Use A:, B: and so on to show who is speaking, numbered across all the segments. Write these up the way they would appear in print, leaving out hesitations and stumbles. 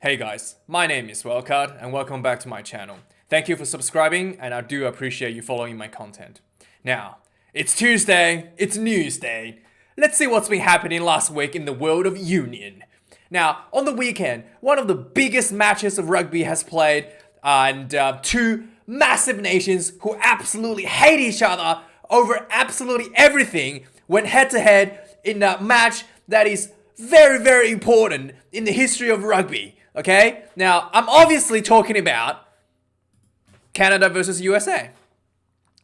A: Hey guys, my name is Wildcard and welcome back to my channel. Thank you for subscribing and I do appreciate you following my content. Now, it's Tuesday, it's News Day. Let's see what's been happening last week in the world of union. Now, on the weekend, one of the biggest matches of rugby has played and two massive nations who absolutely hate each other over absolutely everything went head to head in a match that is very, very important in the history of rugby. Okay, now I'm obviously talking about Canada versus USA.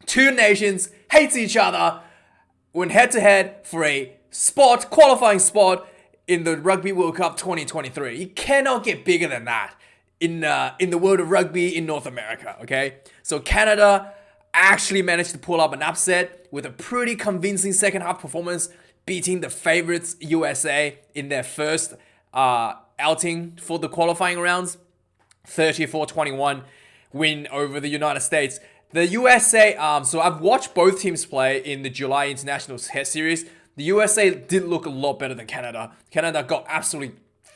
A: Two nations hate each other, went head to head for a spot, qualifying spot in the Rugby World Cup 2023. You cannot get bigger than that in the world of rugby in North America. Okay, so Canada actually managed to pull up an upset with a pretty convincing second half performance, beating the favorites USA in their first outing for the qualifying rounds, 34-21 win over the United States. The USA, so I've watched both teams play in the July International Test Series. The USA did look a lot better than Canada. Canada got absolutely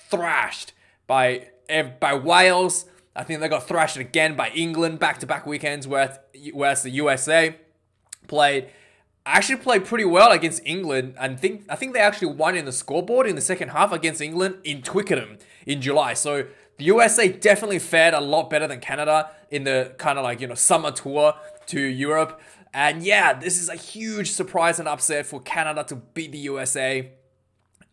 A: thrashed by Wales. I think they got thrashed again by England back-to-back weekends, whereas the USA actually played pretty well against England, and I think they actually won in the scoreboard in the second half against England in Twickenham in July. So the USA definitely fared a lot better than Canada in the kind of summer tour to Europe. And yeah, this is a huge surprise and upset for Canada to beat the USA.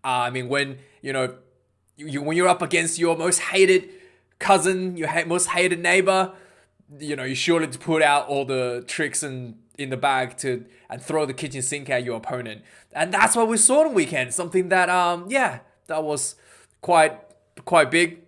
A: I mean, when when you're up against your most hated cousin, your most hated neighbor, you surely to put out all the tricks in the bag and throw the kitchen sink at your opponent. And that's what we saw on the weekend. Something that that was quite big.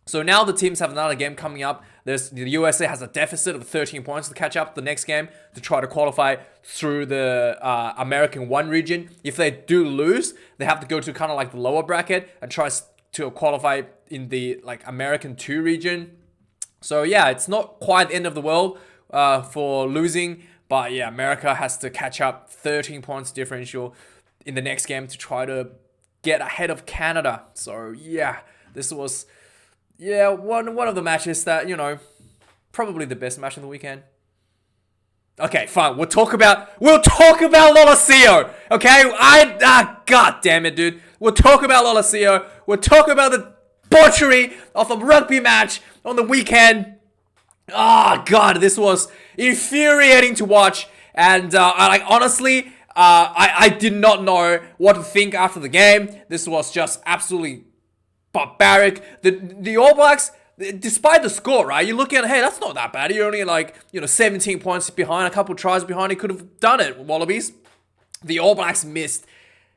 A: So now the teams have another game coming up. The USA has a deficit of 13 points to catch up the next game to try to qualify through the American 1 region. If they do lose, they have to go to kind of like the lower bracket and try to qualify in the American 2 region. So yeah, it's not quite the end of the world for losing. But yeah, America has to catch up 13 points differential in the next game to try to get ahead of Canada. So yeah, this was one of the matches that, probably the best match of the weekend. Okay, fine. We'll talk about Lolosio. Okay? God damn it, dude. We'll talk about Lolosio. We'll talk about the butchery of a rugby match on the weekend. Oh God, this was infuriating to watch, and honestly, I did not know what to think after the game. This was just absolutely barbaric. The All Blacks, despite the score, right? You look at, hey, that's not that bad. You're only 17 points behind, a couple tries behind. You could have done it, Wallabies. The All Blacks missed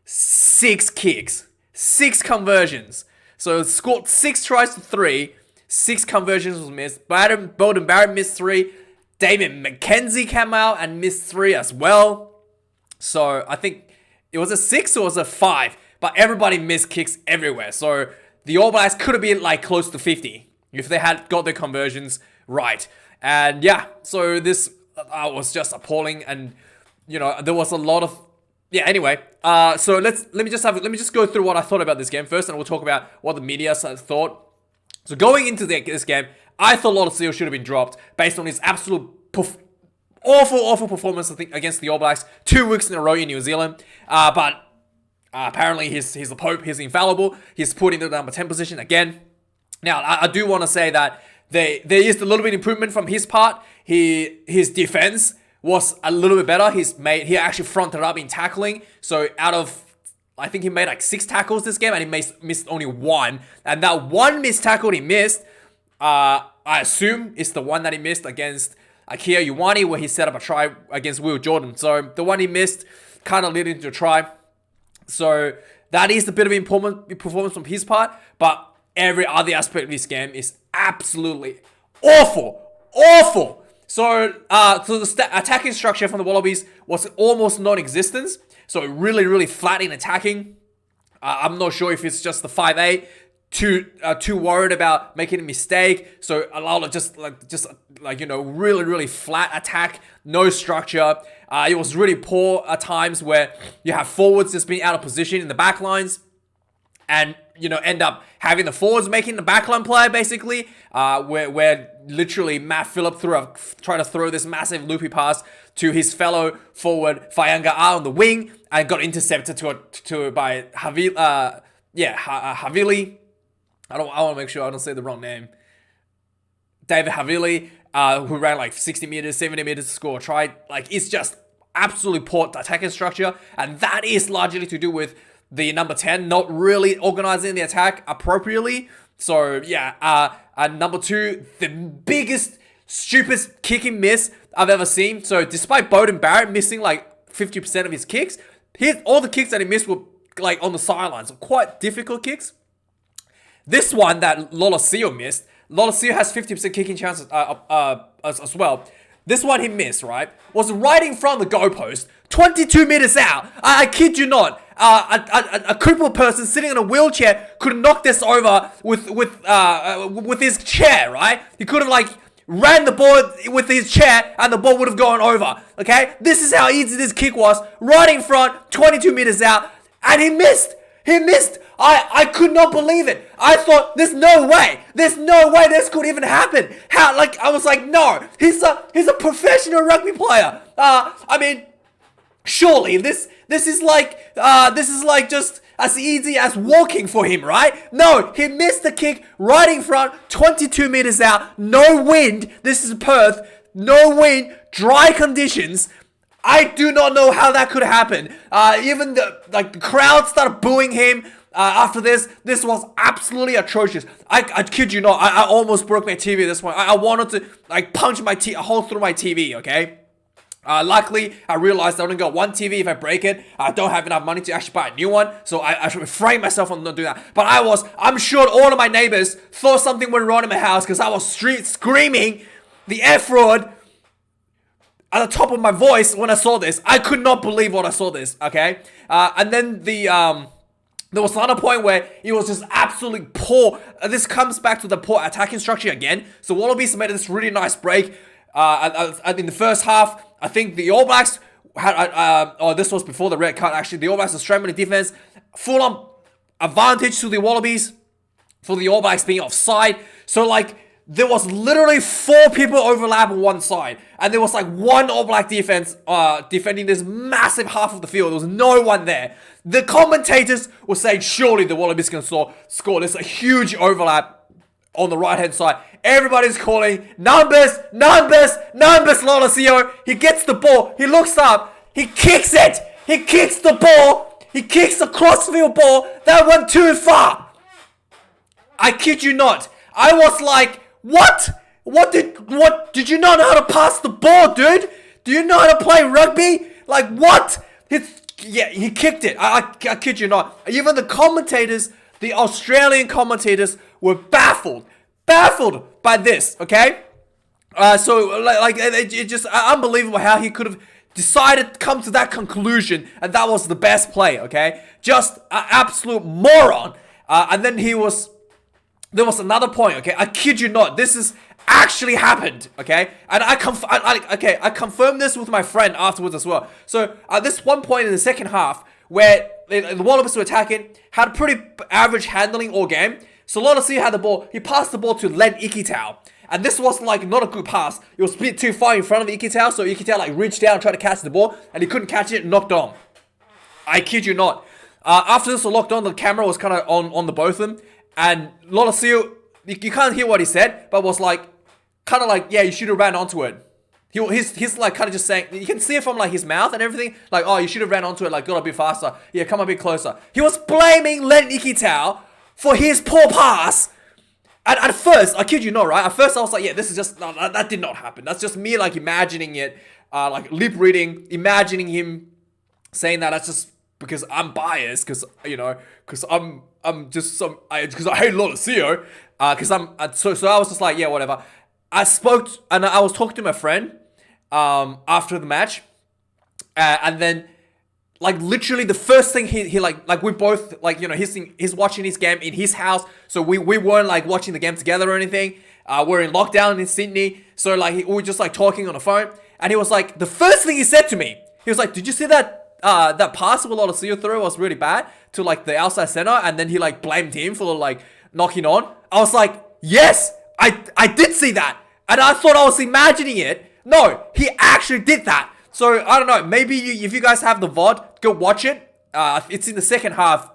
A: 6 kicks, 6 conversions. So scored 6 tries to 3. 6 conversions was missed. Beauden Barrett missed 3. David McKenzie came out and missed 3 as well. So I think it was a 6 or was a 5. But everybody missed kicks everywhere. So the All Blacks could have been close to 50 if they had got their conversions right. And yeah, so this was just appalling. And there was a lot of anyway. So let me just go through what I thought about this game first, and we'll talk about what the media thought. So going into this game, I thought Lolosio should have been dropped based on his absolute awful performance, I think, against the All Blacks 2 weeks in a row in New Zealand. But apparently he's the Pope, he's infallible. He's put in the number 10 position again. Now, I do want to say that there is a little bit of improvement from his part. His defense was a little bit better. He actually fronted up in tackling. So I think he made 6 tackles this game, and he missed only 1. And that one missed tackle he missed, I assume is the one that he missed against Jaco Johan, where he set up a try against Will Jordan. So the one he missed kind of led into a try. So that is a bit of performance from his part, but every other aspect of this game is absolutely awful. So the attacking structure from the Wallabies was almost non-existent. So really flat in attacking. I'm not sure if it's just the 5'8", too worried about making a mistake. So a lot of just really flat attack, no structure. It was really poor at times where you have forwards just being out of position in the back lines. And end up having the forwards making the backline play, basically, where literally Matt Phillip tried to throw this massive loopy pass to his fellow forward Fayanga on the wing and got intercepted by Havili. I want to make sure I don't say the wrong name. David Havili, who ran like 60 meters, 70 meters to score a try. Like, it's just absolutely poor attacking structure, and that is largely to do with the number 10 not really organizing the attack appropriately. So yeah, number 2, the biggest, stupidest kicking miss I've ever seen. So despite Beauden Barrett missing like 50% of his kicks, all the kicks that he missed were like on the sidelines, quite difficult kicks. This one that Lolosio missed, Lolosio has 50% kicking chances as well. This one he missed, right? Was right in front of the goalpost, 22 meters out. I kid you not. A crippled person sitting in a wheelchair could knock this over with his chair, right? He could have like ran the ball with his chair and the ball would have gone over. Okay, this is how easy this kick was. Right in front, 22 meters out, and he missed. He missed. I could not believe it. I thought, there's no way this could even happen. How? Like, I was like, no, he's a professional rugby player. I mean, surely this is like just as easy as walking for him, right? No, he missed the kick right in front, 22 meters out, no wind. This is Perth, no wind, dry conditions. I do not know how that could happen. Even the crowd started booing him after this. This was absolutely atrocious. I kid you not. I almost broke my TV at this point. I wanted to like punch a hole through my TV. Okay. Luckily, I realized I only got one TV. If I break it, I don't have enough money to actually buy a new one. So I should refrain myself from not doing that. But I'm sure all of my neighbors thought something went wrong in my house because I was screaming the F word at the top of my voice when I saw this. I could not believe when I saw this, okay? And then there was another point where it was just absolutely poor. This comes back to the poor attacking structure again. So Wallabies made this really nice break. In the first half, I think the All Blacks had, this was before the red card actually. The All Blacks were strengthening defense. Full on advantage to the Wallabies for the All Blacks being offside. So like, there was literally 4 people overlap on one side. And there was like one All Black defense defending this massive half of the field. There was no one there. The commentators were saying, surely the Wallabies can score. There's a huge overlap on the right-hand side. Everybody's calling, numbers, Lolosio. He gets the ball. He looks up. He kicks it. He kicks the ball. He kicks the crossfield ball. That went too far. I kid you not. I was like, what did you not know how to pass the ball, dude? Do you know how to play rugby? Like, what? He kicked it. I kid you not. Even the commentators, the Australian commentators, were baffled by this, okay? So, it's just unbelievable how he could have decided to come to that conclusion, and that was the best play, okay? Just an absolute moron. And then there was another point, okay? I kid you not. This is actually happened, okay? And I confirmed this with my friend afterwards as well. So at this one point in the second half, where the Wallabies were attacking, had pretty average handling all game. So Lolosio had the ball. He passed the ball to Len Ikitau. And this was like not a good pass. It was a bit too far in front of Ikitau. So Ikitau like reached down and tried to catch the ball. And he couldn't catch it and knocked on. I kid you not. After this was locked on, the camera was kind of on the both of them. And Lolosio, you can't hear what he said, but was like, kind of like, yeah, you should have ran onto it. He's like kind of just saying, you can see it from like his mouth and everything, like, oh, you should have ran onto it, like got a bit faster. Yeah, come a bit closer. He was blaming Len Ikitau for his poor pass. And at first, I kid you not, right? At first I was like, yeah, this is just, no, that did not happen. That's just me like imagining it, like lip reading, imagining him saying that. That's just because I'm biased, because, you know, because I'm just because I hate Lolosio, because so I was just like, yeah, whatever. I spoke and I was talking to my friend after the match, and then like literally the first thing he like we both like, you know, he's watching his game in his house, so we weren't like watching the game together or anything. We're in lockdown in Sydney, so like we were just like talking on the phone, and he was like, the first thing he said to me, he was like, did you see that that pass a lot of Seal through was really bad to like the outside center, and then he like blamed him for like knocking on. I was like, yes, I did see that, and I thought I was imagining it. No, he actually did that. So I don't know. Maybe if you guys have the VOD, go watch it. It's in the second half,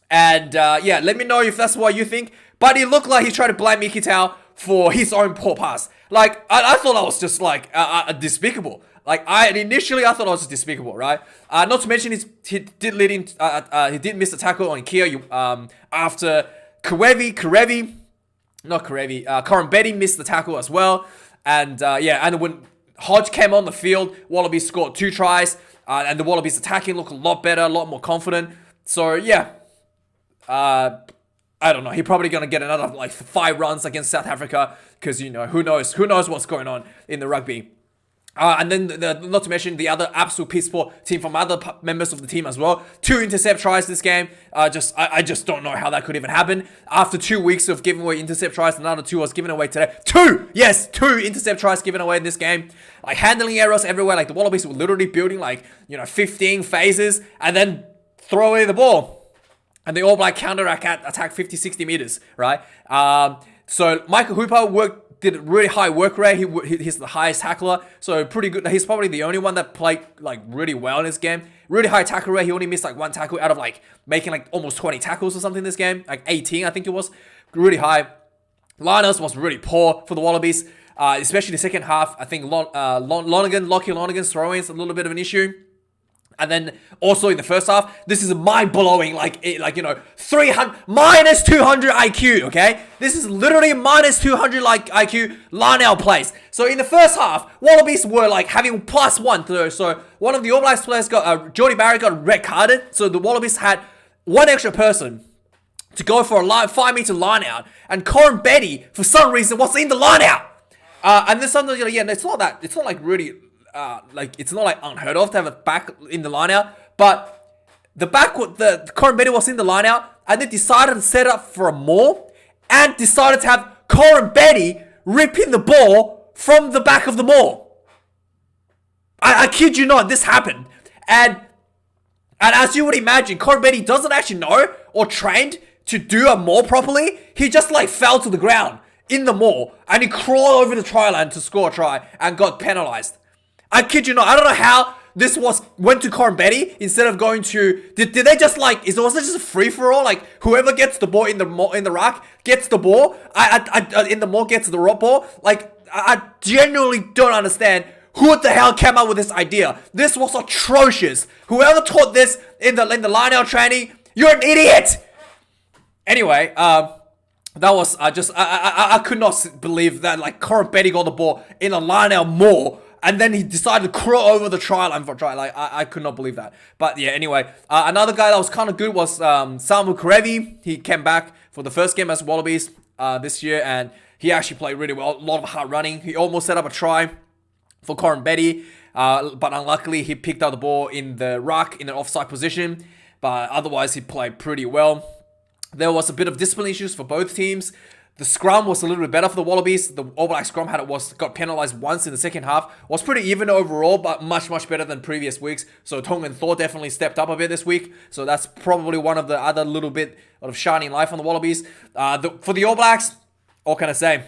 A: and yeah, let me know if that's what you think. But it looked like he tried to blame Mikitao for his own poor pass. Like I thought that was just like despicable. Like initially I thought it was despicable, right? Not to mention he did miss the tackle on Kia after Kerevi, Corin Betty missed the tackle as well, and yeah, and when Hodge came on the field, Wallabies scored 2 tries, and the Wallabies attacking looked a lot better, a lot more confident. So yeah, I don't know. He's probably gonna get another like 5 runs against South Africa because who knows what's going on in the rugby. And then, not to mention the other absolute piss poor team from other members of the team as well. 2 intercept tries this game. I just don't know how that could even happen. After 2 weeks of giving away intercept tries, another 2 was given away today. 2! Yes, 2 intercept tries given away in this game. Like handling errors everywhere. Like the Wallabies were literally building 15 phases and then throw away the ball. And the All Black counter attack 50, 60 meters, right? So Michael Hooper did a really high work rate. He's the highest tackler, so pretty good. He's probably the only one that played really well in this game. Really high tackle rate. He only missed 1 tackle out of making almost 20 tackles or something in this game. 18, I think it was. Really high. Liners was really poor for the Wallabies, especially the second half. I think Lockie Lonergan's throw-ins a little bit of an issue. And then also in the first half, this is mind-blowing, 300, minus 200 IQ, okay? This is literally minus 200 IQ line-out plays. So in the first half, Wallabies were having +1. So one of the All Blacks players Jordie Barrett got red carded. So the Wallabies had 1 extra person to go for a 5-meter line-out. And Corin Betty, for some reason, was in the line-out. And then something, it's not really... it's not unheard of to have a back in the line out, but the Corin Betty was in the line out, and they decided to set up for a maul, and decided to have Corin Betty ripping the ball from the back of the maul. I kid you not, this happened, and as you would imagine, Corin Betty doesn't actually know or trained to do a maul properly. He just fell to the ground in the maul, and he crawled over the try line to score a try and got penalized. I kid you not. I don't know how this went to Corin Betty instead of going to. Did they just was it just a free for all? Whoever gets the ball in the rack gets the ball. In the maul gets the raw ball. I genuinely don't understand who the hell came up with this idea. This was atrocious. Whoever taught this in the line-out training, you're an idiot. Anyway, that was I could not believe that Corin Betty got the ball in a line-out maul. And then he decided to crawl over the try line for a try. I could not believe that. But yeah, anyway. Another guy that was kind of good was Samuel Kerevi. He came back for the first game as Wallabies this year. And he actually played really well. A lot of hard running. He almost set up a try for Corin Betty. But unluckily, he picked up the ball in the ruck in an offside position. But otherwise, he played pretty well. There was a bit of discipline issues for both teams. The scrum was a little bit better for the Wallabies. The All Black scrum got penalised once in the second half. Was pretty even overall, but much better than previous weeks. So Thorn and Thor definitely stepped up a bit this week. So that's probably one of the other little bit of shining light on the Wallabies. For the All Blacks, what can I say?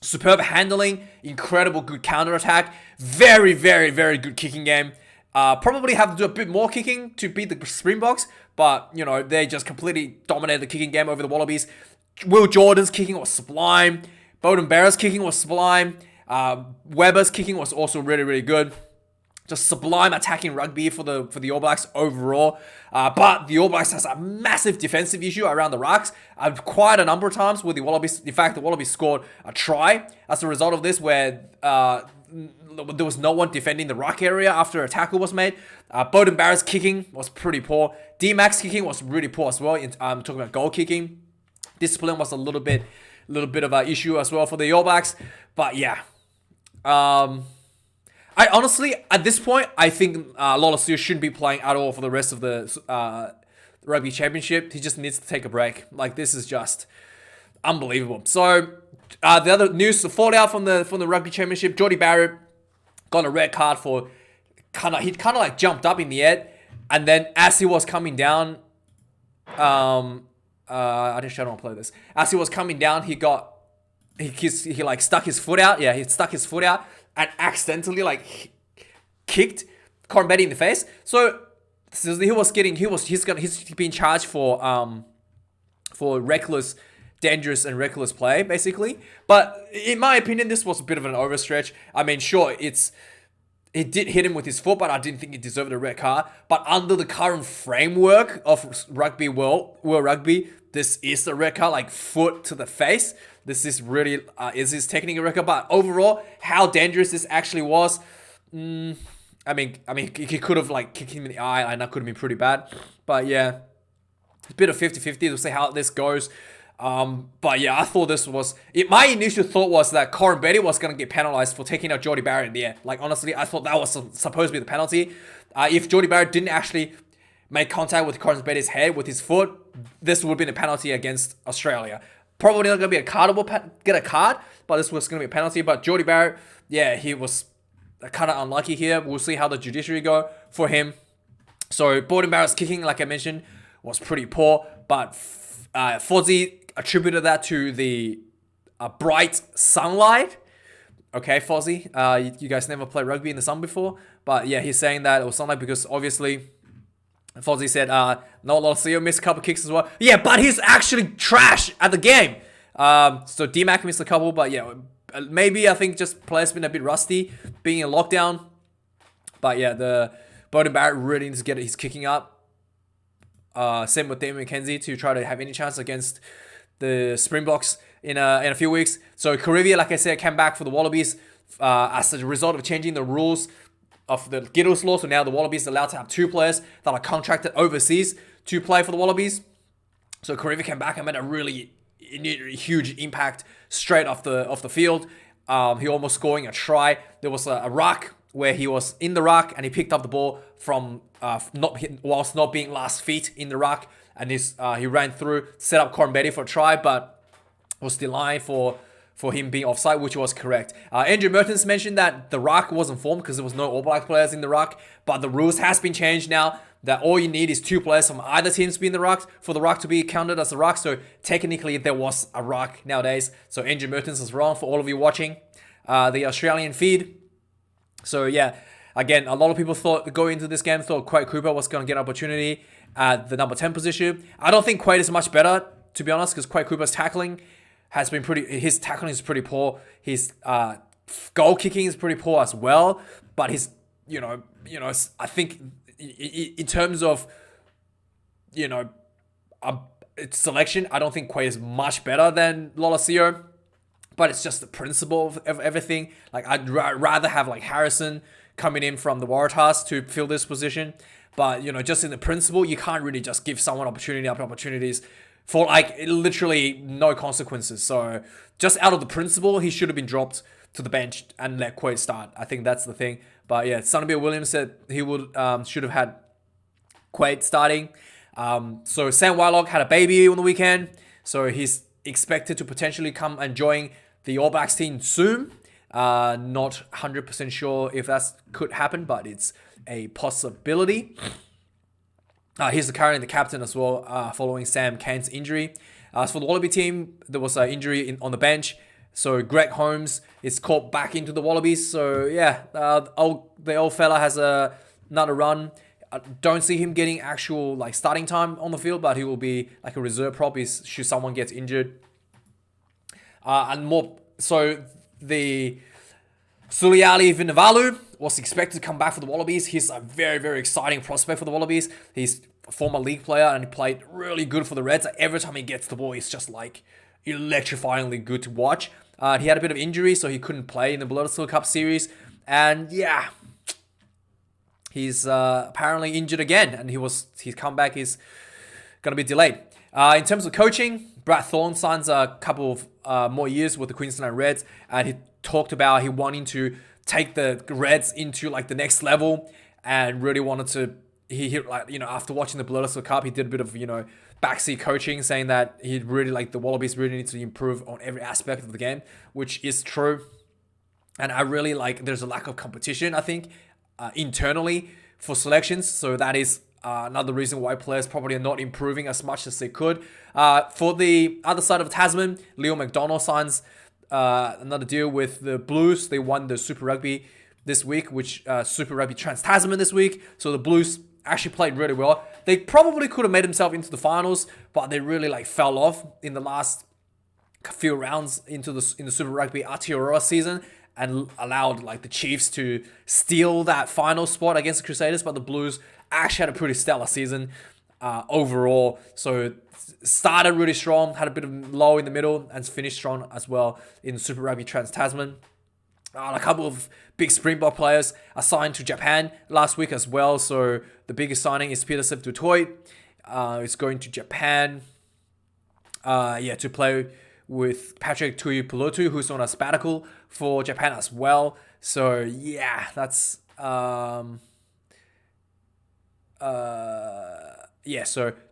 A: Superb handling, incredible good counter attack, very good kicking game. Probably have to do a bit more kicking to beat the Springboks, but they just completely dominated the kicking game over the Wallabies. Will Jordan's kicking was sublime. Beauden Barrett's kicking was sublime. Webber's kicking was also really good. Just sublime attacking rugby for the All Blacks overall. But the All Blacks has a massive defensive issue around the rucks. Quite a number of times where the Wallabies, in fact, the Wallabies scored a try as a result of this, where there was no one defending the ruck area after a tackle was made. Beauden Barrett's kicking was pretty poor. D-Mac's kicking was really poor as well. I'm talking about goal kicking. Discipline was a little bit of an issue as well for the All Blacks. But yeah. I honestly, at this point, I think Lola Seal shouldn't be playing at all for the rest of the Rugby Championship. He just needs to take a break. This is just unbelievable. So, the other news, the fallout from the Rugby Championship, Jordie Barrett got a red card for he kind of like jumped up in the air, and then as he was coming down, I didn't want to play this. As he was coming down, he like stuck his foot out. Yeah, he stuck his foot out and accidentally like kicked Corbett in the face. So he's being charged for dangerous and reckless play, basically. But in my opinion, this was a bit of an overstretch. I mean, sure, it did hit him with his foot, but I didn't think he deserved a red card. But under the current framework of World Rugby, this is the red card, like foot to the face. This is really, is his technique a red card? But overall, how dangerous this actually was, I mean, he could have like kicked him in the eye, and that could have been pretty bad. But yeah, it's a bit of 50-50. We'll see how this goes. But yeah, I thought my initial thought was that Corin Betty was going to get penalized for taking out Jordie Barrett in the air. Like, honestly, I thought that was supposed to be the penalty. If Jordie Barrett didn't actually make contact with Corin Betty's head with his foot, this would have been a penalty against Australia. Probably not going to be get a card, but this was going to be a penalty. But Jordie Barrett, yeah, he was kind of unlucky here. We'll see how the judiciary go for him. So, Beauden Barrett's kicking, like I mentioned, was pretty poor, but Fozzie attributed that to the bright sunlight. Okay, Fozzie, you guys never played rugby in the sun before, but yeah, he's saying that it was sunlight because obviously Fozzie said no, Lolosio missed a couple kicks as well. Yeah, but he's actually trash at the game. So D-Mac missed a couple, but yeah, maybe I think just players been a bit rusty being in lockdown. But yeah, the Beauden Barrett really needs to get his kicking up. Same with Damien McKenzie to try to have any chance against the Springboks in a few weeks. So Kerevi, like I said, came back for the Wallabies as a result of changing the rules of the Bledisloe. So now the Wallabies are allowed to have 2 players that are contracted overseas to play for the Wallabies. So Kerevi came back and made a really huge impact straight off the field. He almost scoring a try. There was a ruck where he was in the ruck and he picked up the ball from whilst not being last feet in the ruck, and he ran through, set up Corin Betty for a try, but was denied for him being offside, which was correct. Andrew Mertens mentioned that the ruck wasn't formed because there was no All Black players in the ruck, but the rules has been changed now that all you need is 2 players from either team to be in the ruck for the ruck to be counted as a ruck. So technically there was a ruck nowadays. So Andrew Mertens is wrong for all of you watching the Australian feed. So yeah, again, a lot of people thought going into this game thought Quade Cooper was going to get an opportunity at the number 10 position. I don't think Quade is much better, to be honest, because Quade Cooper's tackling has been his tackling is pretty poor. His goal kicking is pretty poor as well. But his, I think in terms of, selection, I don't think Quade is much better than Lolosio. But it's just the principle of everything. Like, I'd rather have like Harrison coming in from the Waratahs to fill this position. But, just in the principle, you can't really just give someone opportunity after opportunities for like literally no consequences. So just out of the principle, he should have been dropped to the bench and let Quade start. I think that's the thing. But yeah, Sonny Williams said he should have had Quade starting. So Sam Whitelock had a baby on the weekend. So he's expected to potentially come and join the All Blacks team soon. Not 100% sure if that could happen, but it's a possibility. He's currently the captain as well, following Sam Cane's injury. As for the Wallaby team, there was an injury on the bench. So Greg Holmes is called back into the Wallabies. So yeah, the old fella has another run. I don't see him getting actual like starting time on the field, but he will be like a reserve prop should someone gets injured. So the Suliali Vunivalu was expected to come back for the Wallabies. He's a very, very exciting prospect for the Wallabies. He's a former league player and he played really good for the Reds. Every time he gets the ball, he's just like electrifyingly good to watch. He had a bit of injury, so he couldn't play in the Bledisloe Cup series. And yeah, he's apparently injured again, and his comeback is going to be delayed. In terms of coaching, Brad Thorn signs a couple of more years with the Queensland Reds, and he talked about he wanting to take the Reds into like the next level, and really wanted to. After watching the Bledisloe Cup, he did a bit of backseat coaching, saying that he really like the Wallabies really need to improve on every aspect of the game, which is true. And I really like there's a lack of competition, I think, internally for selections. So that is another reason why players probably are not improving as much as they could. For the other side of Tasman, Leo McDonald signs another deal with the Blues. They won the Super Rugby this week, which Super Rugby Trans-Tasman this week. So the Blues actually played really well. They probably could have made themselves into the finals, but they really fell off in the last few rounds in the Super Rugby Aotearoa season, and allowed the Chiefs to steal that final spot against the Crusaders. But the Blues actually had a pretty stellar season overall. So started really strong, had a bit of low in the middle, and finished strong as well in Super Rugby Trans-Tasman. A couple of big Springbok players are signed to Japan last week as well. So the biggest signing is Pieter-Steph to Toit. It's going to Japan to play with Patrick Tuipulotu, who's on a sabbatical for Japan as well. So yeah, that's so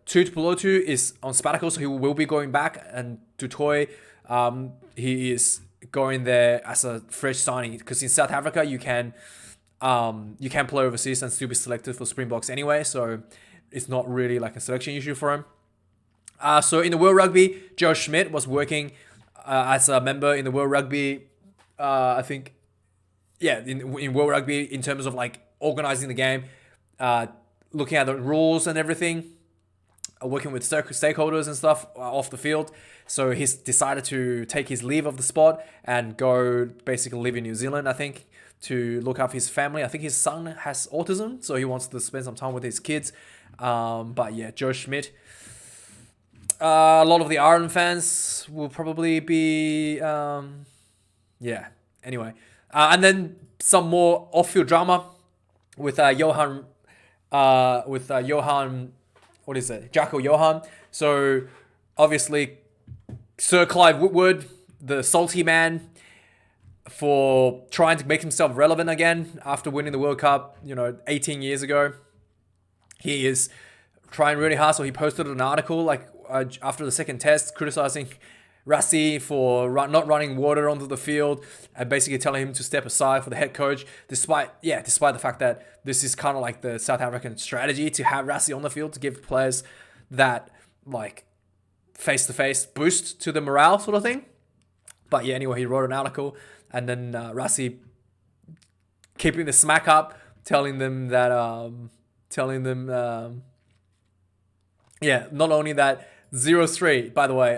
A: Tuipulotu is on sabbatical, so he will be going back, and Dutoy, he is going there as a fresh signing, because in South Africa you can play overseas and still be selected for Springboks anyway, so it's not really a selection issue for him. So in the World Rugby, Joe Schmidt was working as a member in the World Rugby, in World Rugby, in terms of organizing the game, looking at the rules and everything, working with stakeholders and stuff off the field. So he's decided to take his leave of the spot and go basically live in New Zealand, I think, to look after his family. I think his son has autism, so he wants to spend some time with his kids. But yeah, Joe Schmidt. A lot of the Ireland fans will probably be, anyway. And then some more off-field drama with Johan, Jaco Johan. So obviously, Sir Clive Woodward, the salty man, for trying to make himself relevant again after winning the World Cup, 18 years ago. He is trying really hard, so he posted an article after the second test criticizing Rassie for not running water onto the field, and basically telling him to step aside for the head coach, despite the fact that this is kind of the South African strategy to have Rassie on the field to give players that face-to-face boost to the morale sort of thing. But yeah, anyway, he wrote an article, and then Rassie keeping the smack up, telling them that not only that 0-3, by the way,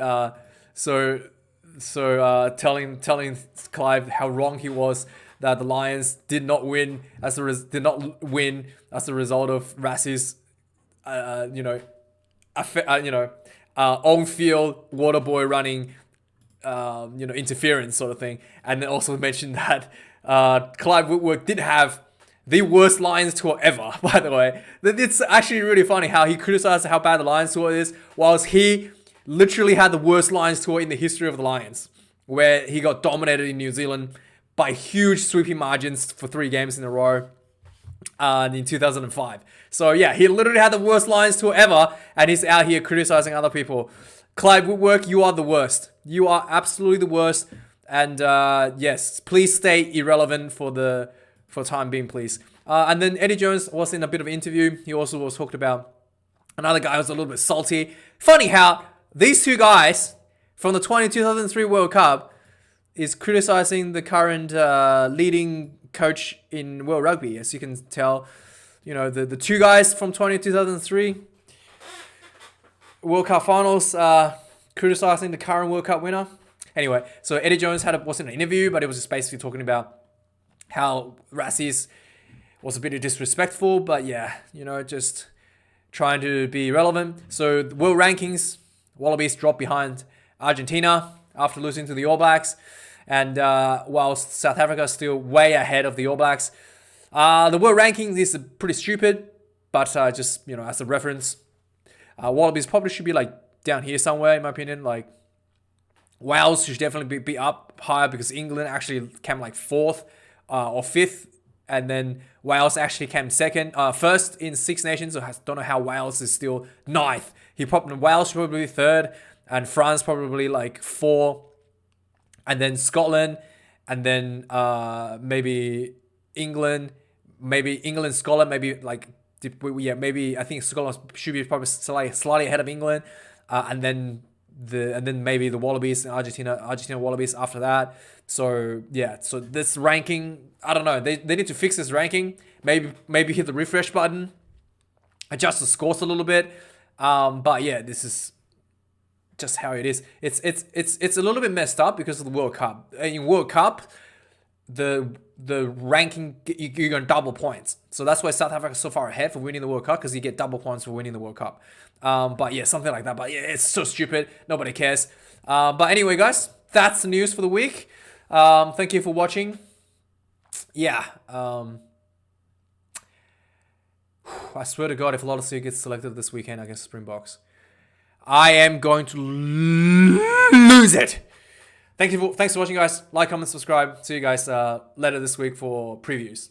A: telling Clive how wrong he was, that the Lions did not win as a result of Rassie's on-field water boy running interference sort of thing. And then also mentioned that Clive Woodward did have the worst Lions tour ever, by the way. It's actually really funny how he criticized how bad the Lions tour is, whilst he literally had the worst Lions tour in the history of the Lions, where he got dominated in New Zealand by huge sweeping margins for 3 games in a row in 2005. So yeah, he literally had the worst Lions tour ever, and he's out here criticizing other people. Clive Woodward, you are the worst. You are absolutely the worst. And yes, please stay irrelevant for time being, please. And then Eddie Jones was in a bit of an interview. He also was talked about another guy who was a little bit salty. Funny how these two guys from the 2003 World Cup is criticizing the current leading coach in World Rugby. As you can tell, the two guys from 2003 World Cup finals criticizing the current World Cup winner. Anyway, so Eddie Jones wasn't an interview, but it was just basically talking about how Rassie's was a bit disrespectful, but yeah, just trying to be relevant. So the world rankings, Wallabies dropped behind Argentina after losing to the All Blacks, and whilst South Africa is still way ahead of the All Blacks. The world rankings is pretty stupid, but just as a reference, Wallabies probably should be down here somewhere, in my opinion. Wales should definitely be up higher, because England actually came 4th or 5th, and then Wales actually came first in Six Nations. So I don't know how Wales is still 9th. Wales probably 3rd, and France probably 4, and then Scotland, and then maybe England, maybe England, Scotland, maybe like yeah, maybe I think Scotland should be probably slightly ahead of England, and then maybe the Wallabies and Argentina Wallabies after that. So yeah, so this ranking, I don't know. They need to fix this ranking. Maybe hit the refresh button, adjust the scores a little bit. But yeah, this is just how it is. It's a little bit messed up because of the World Cup. In World Cup, the ranking, you're going to double points. So that's why South Africa is so far ahead for winning the World Cup, because you get double points for winning the World Cup. But yeah, something like that. But yeah, it's so stupid. Nobody cares. But anyway, guys, that's the news for the week. Thank you for watching. Yeah. I swear to God, if a lot of Lotus gets selected this weekend against Springboks, I am going to lose it. Thanks for watching, guys. Like, comment, subscribe. See you guys later this week for previews.